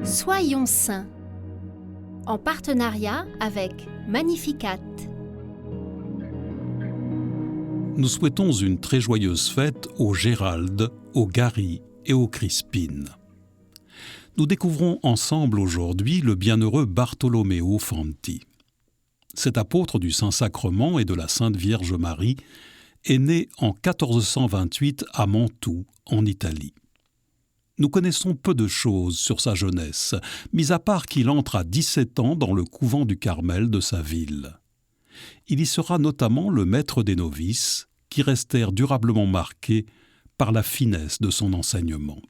Soyons saints, en partenariat avec Magnificat. Nous souhaitons une très joyeuse fête aux Gérald, aux Gary et aux Crispine. Nous découvrons ensemble aujourd'hui le bienheureux Bartolomeo Fanti. Cet apôtre du Saint-Sacrement et de la Sainte Vierge Marie est né en 1428 à Mantoue, en Italie. Nous connaissons peu de choses sur sa jeunesse, mis à part qu'il entre à 17 ans dans le couvent du Carmel de sa ville. Il y sera notamment le maître des novices, qui restèrent durablement marqués par la finesse de son enseignement.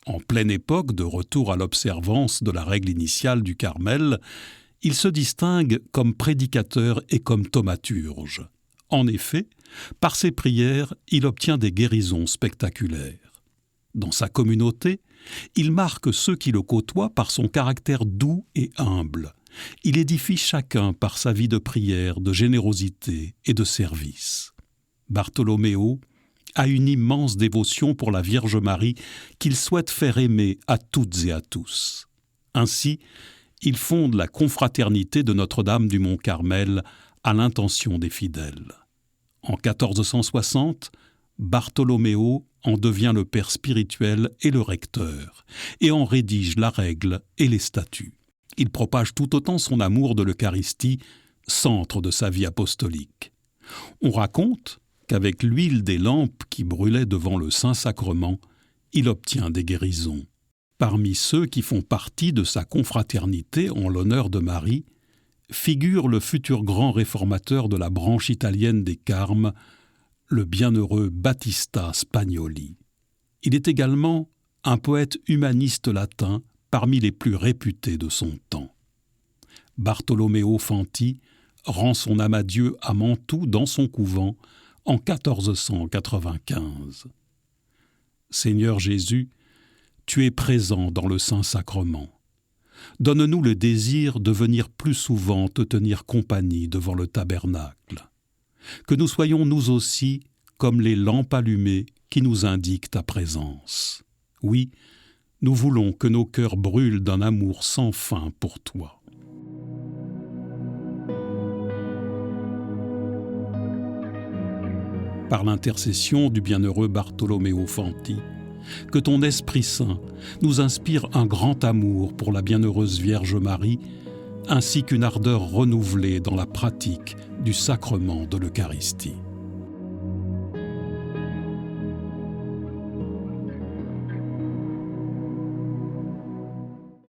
En pleine époque de retour à l'observance de la règle initiale du Carmel, il se distingue comme prédicateur et comme thaumaturge. En effet, par ses prières, il obtient des guérisons spectaculaires. Dans sa communauté, il marque ceux qui le côtoient par son caractère doux et humble. Il édifie chacun par sa vie de prière, de générosité et de service. Bartolomeo a une immense dévotion pour la Vierge Marie qu'il souhaite faire aimer à toutes et à tous. Ainsi, il fonde la confraternité de Notre-Dame du Mont-Carmel à l'intention des fidèles. En 1460, Bartolomeo en devient le père spirituel et le recteur, et en rédige la règle et les statuts. Il propage tout autant son amour de l'Eucharistie, centre de sa vie apostolique. On raconte qu'avec l'huile des lampes qui brûlaient devant le Saint-Sacrement, il obtient des guérisons. Parmi ceux qui font partie de sa confraternité en l'honneur de Marie, figure le futur grand réformateur de la branche italienne des Carmes, le bienheureux Battista Spagnoli. Il est également un poète humaniste latin parmi les plus réputés de son temps. Bartolomeo Fanti rend son âme à Dieu à Mantoue dans son couvent en 1495. Seigneur Jésus, tu es présent dans le Saint-Sacrement. Donne-nous le désir de venir plus souvent te tenir compagnie devant le tabernacle. Que nous soyons nous aussi comme les lampes allumées qui nous indiquent ta présence. Oui, nous voulons que nos cœurs brûlent d'un amour sans fin pour toi. Par l'intercession du bienheureux Bartolomeo Fanti, que ton Esprit Saint nous inspire un grand amour pour la bienheureuse Vierge Marie, ainsi qu'une ardeur renouvelée dans la pratique du sacrement de l'Eucharistie.